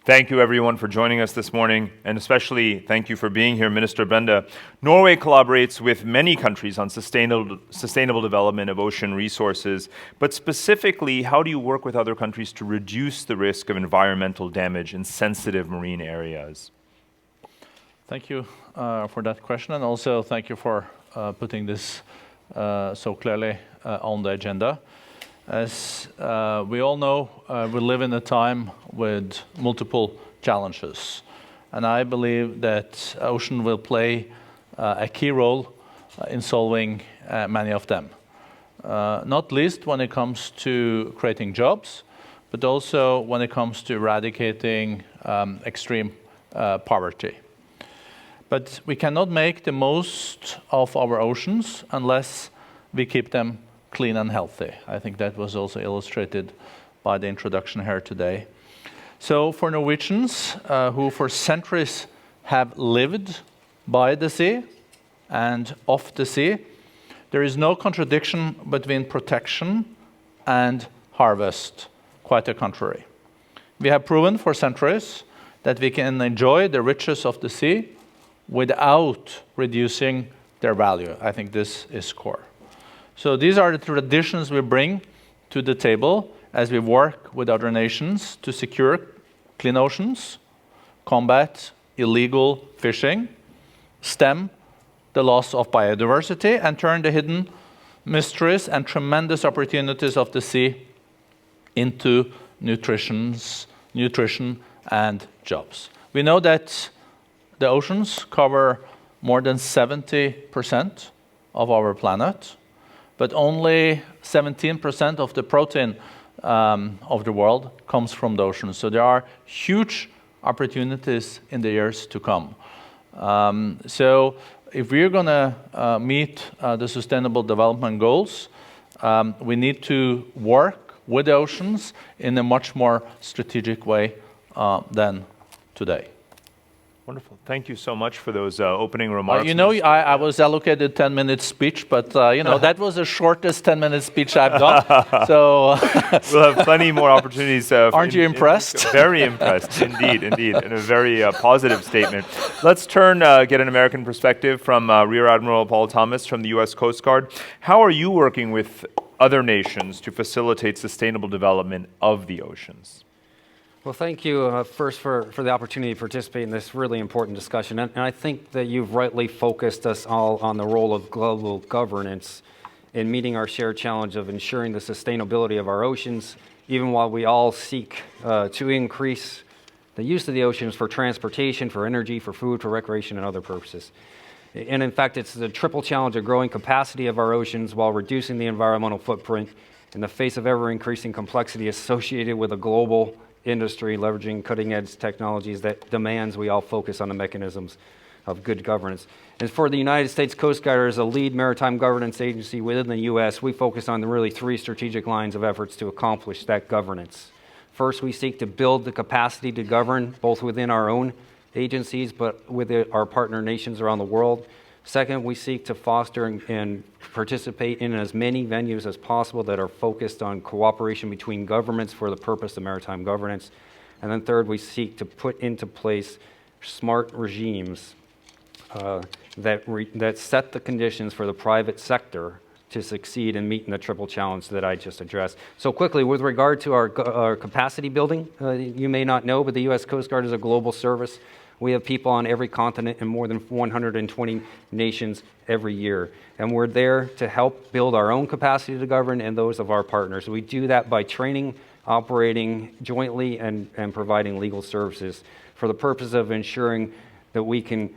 Thank you, everyone, for joining us this morning, and especially thank you for being here, Minister Brende. Norway collaborates with many countries on sustainable development of ocean resources, but specifically, how do you work with other countries to reduce the risk of environmental damage in sensitive marine areas? Thank you for that question, and also thank you for putting this so clearly on the agenda. As we all know, we live in a time with multiple challenges, and I believe that ocean will play a key role in solving many of them. Not least when it comes to creating jobs, but also when it comes to eradicating extreme poverty. But we cannot make the most of our oceans unless we keep them clean and healthy. I think that was also illustrated by the introduction here today. So for Norwegians who for centuries have lived by the sea and off the sea, there is no contradiction between protection and harvest, quite the contrary. We have proven for centuries that we can enjoy the riches of the sea without reducing their value. I think this is core. So these are the traditions we bring to the table as we work with other nations to secure clean oceans, combat illegal fishing, stem the loss of biodiversity, and turn the hidden mysteries and tremendous opportunities of the sea into nutrition and jobs. We know that the oceans cover more than 70% of our planet, but only 17% of the protein of the world comes from the ocean. So there are huge opportunities in the years to come. So if we're going to meet the Sustainable Development Goals, we need to work with the oceans in a much more strategic way than today. Wonderful. Thank you so much for those opening remarks. I was allocated 10-minute speech, but that was the shortest 10-minute speech I've done. So we'll have plenty more opportunities. Aren't you impressed? Very impressed, indeed, and a very positive statement. Let's get an American perspective from Rear Admiral Paul Thomas from the U.S. Coast Guard. How are you working with other nations to facilitate sustainable development of the oceans? Well, thank you first for the opportunity to participate in this really important discussion. And I think that you've rightly focused us all on the role of global governance in meeting our shared challenge of ensuring the sustainability of our oceans, even while we all seek to increase the use of the oceans for transportation, for energy, for food, for recreation, and other purposes. And in fact, it's the triple challenge of growing capacity of our oceans while reducing the environmental footprint in the face of ever-increasing complexity associated with a global industry leveraging cutting-edge technologies that demands we all focus on the mechanisms of good governance. And for the United States Coast Guard as a lead maritime governance agency within the U.S., we focus on the really three strategic lines of efforts to accomplish that governance. First, we seek to build the capacity to govern both within our own agencies, but with our partner nations around the world. Second, we seek to foster and participate in as many venues as possible that are focused on cooperation between governments for the purpose of maritime governance. And then third, we seek to put into place smart regimes that set the conditions for the private sector to succeed in meeting the triple challenge that I just addressed. So quickly, with regard to our capacity building, you may not know, but the U.S. Coast Guard is a global service. We have people on every continent in more than 120 nations every year. And we're there to help build our own capacity to govern and those of our partners. We do that by training, operating jointly, and providing legal services for the purpose of ensuring that we can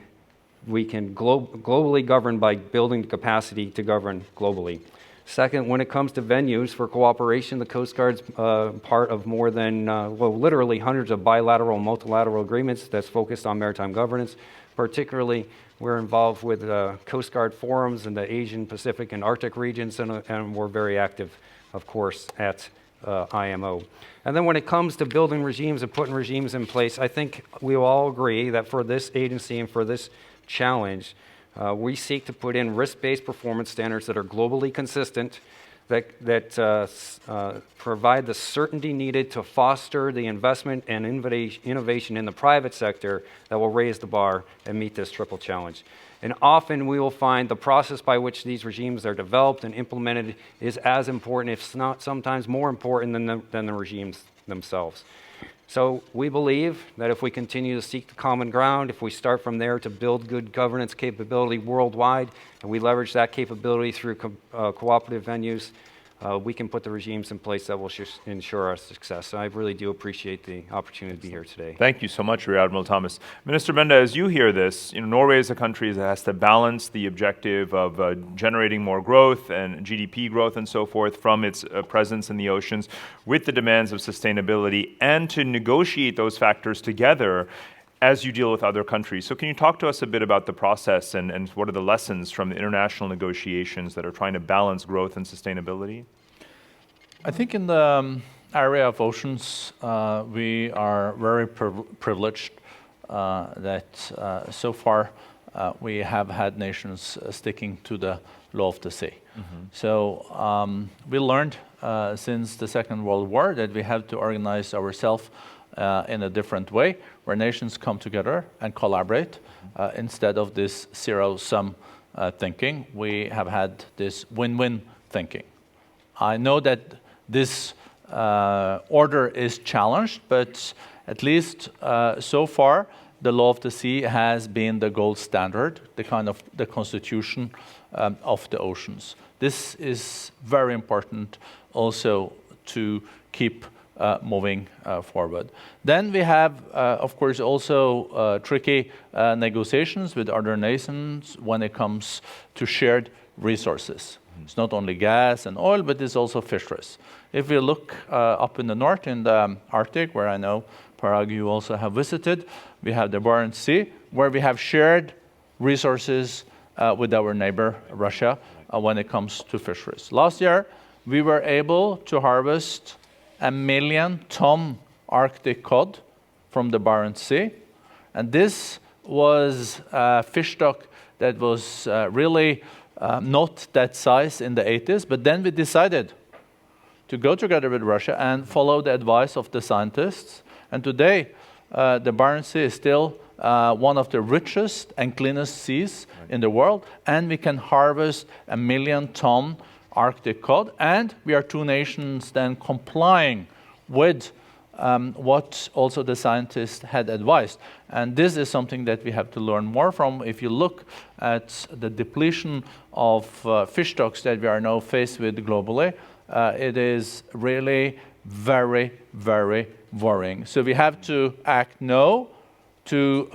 globally govern by building the capacity to govern globally. Second, when it comes to venues for cooperation, the Coast Guard's part of more than, literally hundreds of bilateral and multilateral agreements that's focused on maritime governance. Particularly, we're involved with Coast Guard forums in the Asian, Pacific, and Arctic regions, and we're very active, of course, at IMO. And then when it comes to building regimes and putting regimes in place, I think we will all agree that for this agency and for this challenge, we seek to put in risk-based performance standards that are globally consistent, that provide the certainty needed to foster the investment and innovation in the private sector that will raise the bar and meet this triple challenge. And often we will find the process by which these regimes are developed and implemented is as important, if not sometimes more important than the regimes themselves. So we believe that if we continue to seek the common ground, if we start from there to build good governance capability worldwide, and we leverage that capability through cooperative venues, we can put the regimes in place that will ensure our success. So I really do appreciate the opportunity to be here today. Thank you so much, Rear Admiral Thomas. Minister Brende, as you hear this, Norway is a country that has to balance the objective of generating more growth and GDP growth and so forth from its presence in the oceans with the demands of sustainability, and to negotiate those factors together as you deal with other countries. So can you talk to us a bit about the process and what are the lessons from the international negotiations that are trying to balance growth and sustainability? I think in the area of oceans, we are very privileged that so far we have had nations sticking to the law of the sea. Mm-hmm. So we learned since the Second World War that we have to organize ourselves in a different way, where nations come together and collaborate instead of this zero-sum thinking. We have had this win-win thinking. I know that this order is challenged, but at least so far, the law of the sea has been the gold standard, the kind of the constitution of the oceans. This is very important also to keep moving forward. Then we have, of course, also tricky negotiations with other nations when it comes to shared resources. It's not only gas and oil, but it's also fisheries. If we look up in the north, in the Arctic, where I know, Børge, you also have visited, we have the Barents Sea, where we have shared resources with our neighbor, Russia, when it comes to fisheries. Last year, we were able to harvest 1 million ton Arctic cod from the Barents Sea. And this was a fish stock that was really not that size in the 80s. But then we decided to go together with Russia and follow the advice of the scientists. And today, the Barents Sea is still one of the richest and cleanest seas in the world. And we can harvest 1 million ton Arctic cod, and we are two nations then complying with what also the scientists had advised. And this is something that we have to learn more from. If you look at the depletion of fish stocks that we are now faced with globally, it is really very, very worrying. So we have to act now to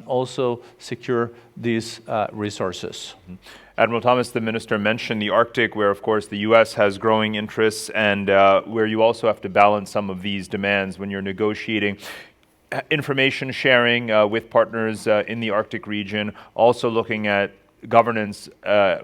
also secure these resources. Mm-hmm. Admiral Thomas, the minister, mentioned the Arctic, where, of course, the U.S. has growing interests and where you also have to balance some of these demands when you're negotiating information sharing with partners in the Arctic region, also looking at governance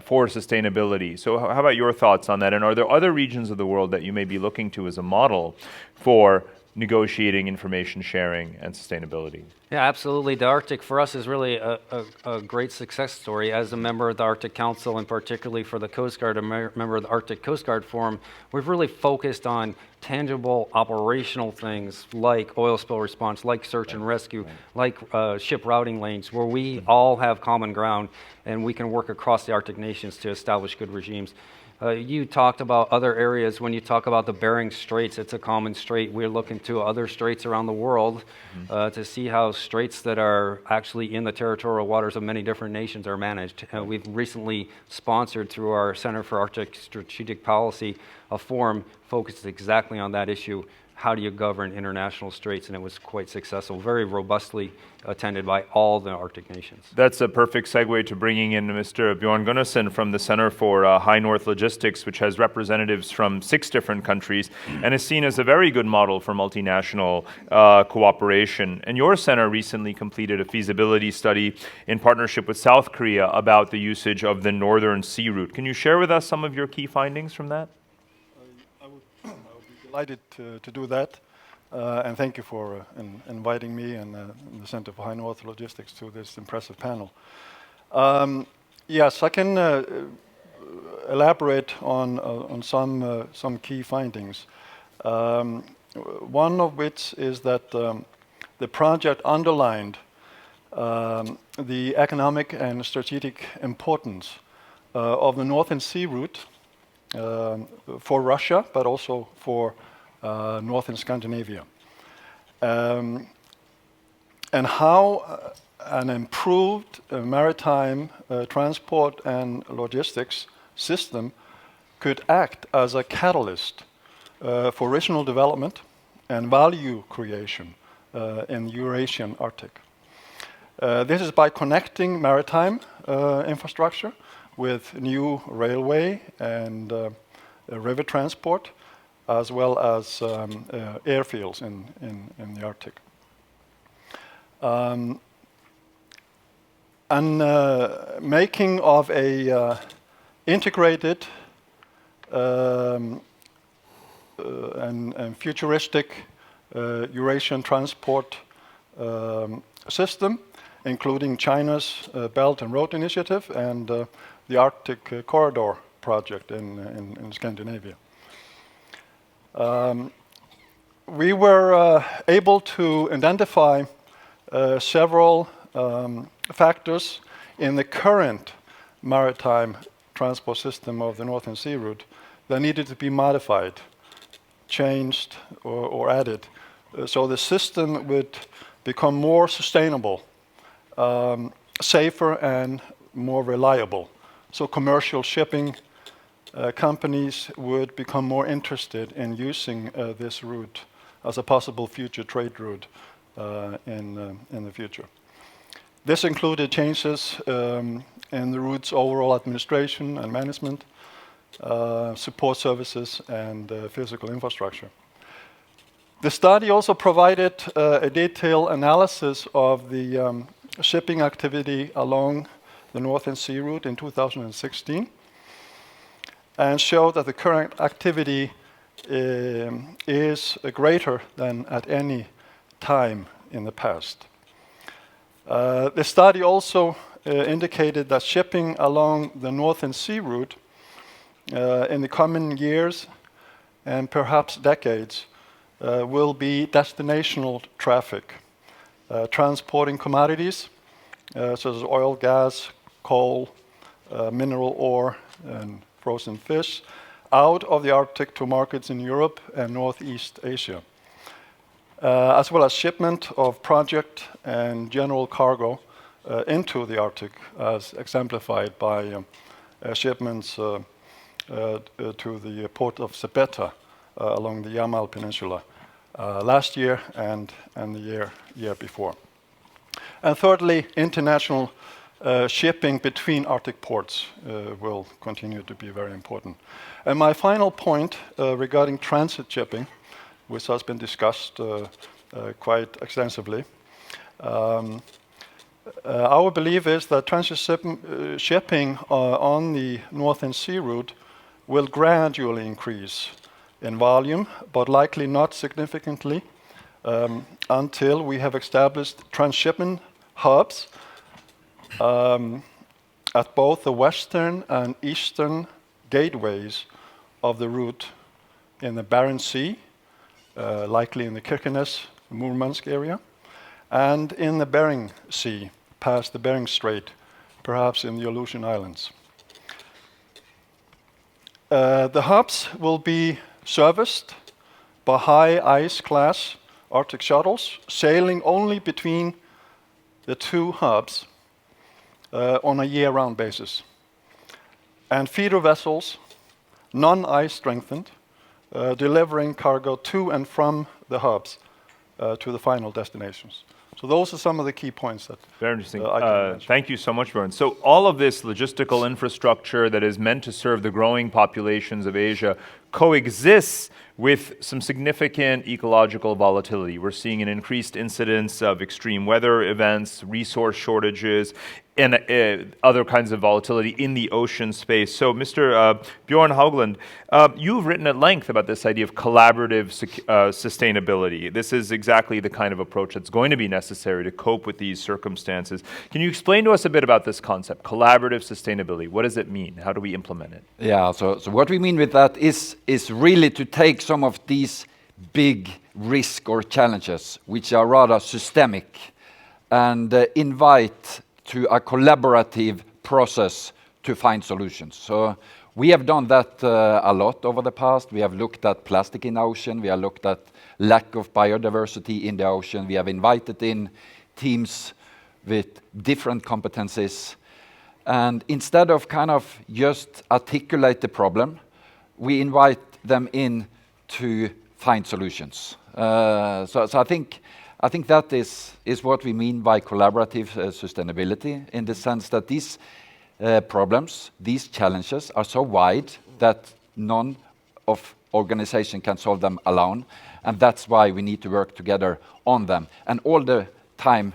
for sustainability. So how about your thoughts on that? And are there other regions of the world that you may be looking to as a model for negotiating information sharing and sustainability? Yeah, absolutely. The Arctic for us is really a great success story. As a member of the Arctic Council, and particularly for the Coast Guard, a member of the Arctic Coast Guard Forum, we've really focused on tangible operational things like oil spill response, like search and rescue, like ship routing lanes, where we all have common ground and we can work across the Arctic nations to establish good regimes. You talked about other areas. When you talk about the Bering Straits, it's a common strait. We're looking to other straits around the world to see how straits that are actually in the territorial waters of many different nations are managed. We've recently sponsored through our Center for Arctic Strategic Policy a forum focused exactly on that issue. How do you govern international straits? And it was quite successful, very robustly attended by all the Arctic nations. That's a perfect segue to bringing in Mr. Bjørn Gunnarsson from the Center for High North Logistics, which has representatives from 6 different countries and is seen as a very good model for multinational cooperation. And your center recently completed a feasibility study in partnership with South Korea about the usage of the Northern Sea Route. Can you share with us some of your key findings from that? I would be delighted to do that. And thank you for inviting me and the Center for High North Logistics to this impressive panel. Yes, I can elaborate on some key findings. One of which is that the project underlined the economic and strategic importance of the Northern Sea route for Russia, but also for northern Scandinavia. And how an improved maritime transport and logistics system could act as a catalyst for regional development and value creation in the Eurasian Arctic. This is by connecting maritime infrastructure with new railway and river transport, as well as airfields in the Arctic. And making of a integrated and futuristic Eurasian transport system, including China's Belt and Road Initiative and the Arctic Corridor project in Scandinavia. We were able to identify several factors in the current maritime transport system of the Northern Sea route that needed to be modified, changed, or added, so the system would become more sustainable, safer, and more reliable. So commercial shipping companies would become more interested in using this route as a possible future trade route in the future. This included changes in the route's overall administration and management, support services, and physical infrastructure. The study also provided a detailed analysis of the shipping activity along the Northern Sea route in 2016 and showed that the current activity is greater than at any time in the past. The study also indicated that shipping along the Northern Sea route in the coming years and perhaps decades will be destinational traffic, transporting commodities such as oil, gas, coal, mineral ore, and frozen fish out of the Arctic to markets in Europe and Northeast Asia, as well as shipment of project and general cargo into the Arctic, as exemplified by shipments to the port of Sepeta along the Yamal Peninsula last year and the year before. And thirdly, international shipping between Arctic ports will continue to be very important. And my final point regarding transit shipping, which has been discussed quite extensively, our belief is that transit shipping on the Northern Sea route will gradually increase in volume, but likely not significantly until we have established transshipment hubs at both the western and eastern gateways of the route in the Barents Sea, likely in the Kirkenes, Murmansk area, and in the Bering Sea, past the Bering Strait, perhaps in the Aleutian Islands. The hubs will be serviced by high ice class Arctic shuttles, sailing only between the two hubs on a year-round basis, and feeder vessels, non-ice strengthened, delivering cargo to and from the hubs to the final destinations. So those are some of the key points that very interesting. I can mention. Thank you so much, Bjørn. So all of this logistical infrastructure that is meant to serve the growing populations of Asia coexists with some significant ecological volatility. We're seeing an increased incidence of extreme weather events, resource shortages, and other kinds of volatility in the ocean space. So, Mr. Bjørn Haugland, you've written at length about this idea of collaborative sustainability. This is exactly the kind of approach that's going to be necessary to cope with these circumstances. Can you explain to us a bit about this concept, collaborative sustainability? What does it mean? How do we implement it? Yeah, so what we mean with that is really to take some of these big risks or challenges, which are rather systemic, and invite to a collaborative process to find solutions. So we have done that a lot over the past. We have looked at plastic in the ocean. We have looked at lack of biodiversity in the ocean. We have invited in teams with different competencies. And instead of kind of just articulate the problem, we invite them in to find solutions. So I think that is what we mean by collaborative sustainability, in the sense that these problems, these challenges are so wide that none of organization can solve them alone, and that's why we need to work together on them and all the time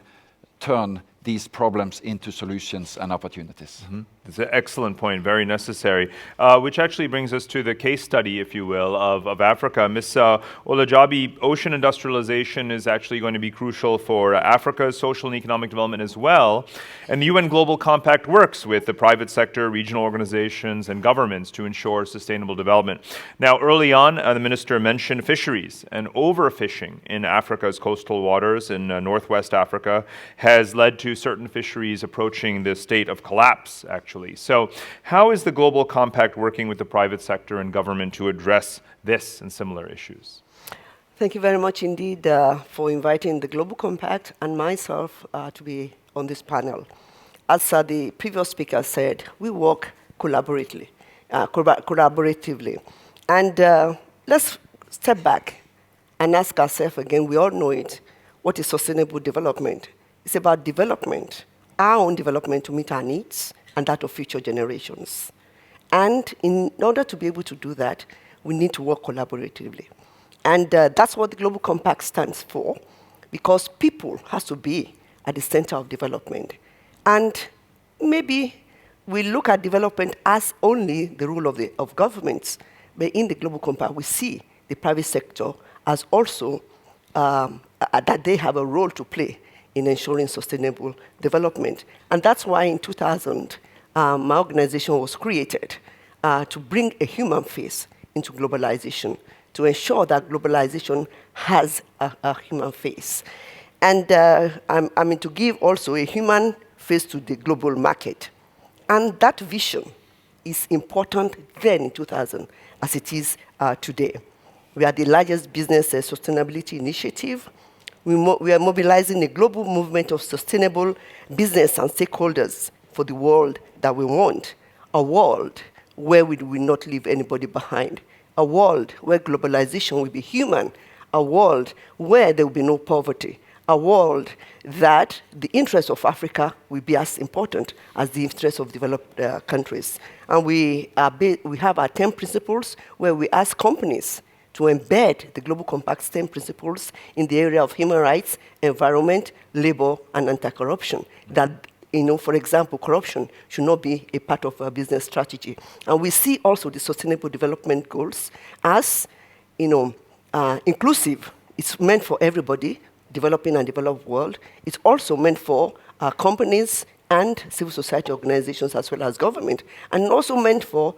turn these problems into solutions and opportunities. Mm-hmm. It's an excellent point, very necessary, which actually brings us to the case study, if you will, of Africa. Ms. Olajobi, ocean industrialization is actually going to be crucial for Africa's social and economic development as well. And the UN Global Compact works with the private sector, regional organizations, and governments to ensure sustainable development. Now, early on, the minister mentioned fisheries, and overfishing in Africa's coastal waters in northwest Africa has led to certain fisheries approaching the state of collapse, actually. So how is the Global Compact working with the private sector and government to address this and similar issues? Thank you very much indeed for inviting the Global Compact and myself to be on this panel. As the previous speaker said, we work collaboratively. And let's step back and ask ourselves again, we all know it, what is sustainable development? It's about development, our own development to meet our needs and that of future generations. And in order to be able to do that, we need to work collaboratively. And that's what the Global Compact stands for, because people has to be at the center of development. And maybe we look at development as only the role of governments, but in the Global Compact, we see the private sector as also that they have a role to play in ensuring sustainable development. And that's why in 2000, my organization was created to bring a human face into globalization, to ensure that globalization has a human face. And I mean to give also a human face to the global market. And that vision is important then in 2000 as it is today. We are the largest business sustainability initiative. We are mobilizing a global movement of sustainable business and stakeholders for the world that we want, a world where we will not leave anybody behind, a world where globalization will be human, a world where there will be no poverty, a world that the interests of Africa will be as important as the interests of developed countries. And we have our 10 principles where we ask companies to embed the Global Compact's 10 principles in the area of human rights, environment, labor, and anti-corruption. That, for example, corruption should not be a part of our business strategy. And we see also the Sustainable Development Goals as, inclusive. It's meant for everybody, developing and developed world. It's also meant for companies and civil society organizations as well as government, and also meant for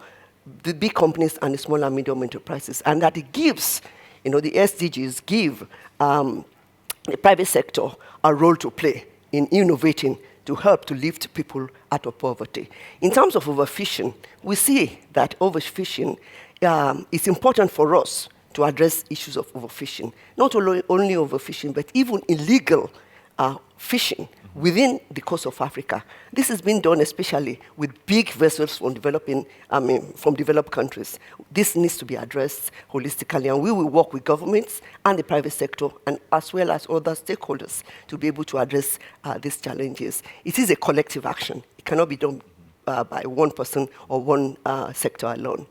the big companies and the small and medium enterprises, and that it gives, the SDGs give the private sector a role to play in innovating to help to lift people out of poverty. In terms of overfishing, we see that overfishing is important for us to address issues of overfishing. Not only overfishing, but even illegal fishing within the coast of Africa. This has been done especially with big vessels from developed countries. This needs to be addressed holistically, and we will work with governments and the private sector, and as well as other stakeholders, to be able to address these challenges. It is a collective action. It cannot be done by one person or one sector alone.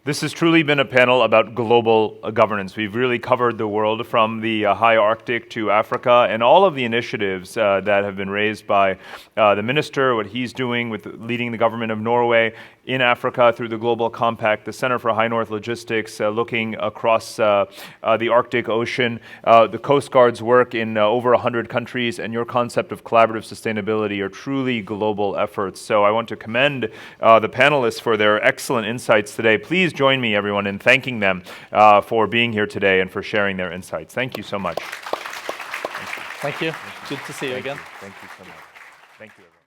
This has truly been a panel about global governance. We've really covered the world from the high Arctic to Africa and all of the initiatives that have been raised by the minister, what he's doing with leading the government of Norway in Africa through the Global Compact, the Center for High North Logistics looking across the Arctic Ocean, the Coast Guard's work in over 100 countries, and your concept of collaborative sustainability are truly global efforts. So I want to commend the panelists for their excellent insights today. Please join me, everyone, in thanking them for being here today and for sharing their insights. Thank you so much. Thank you. Good to see you again. Thank you so much. Thank you, everyone.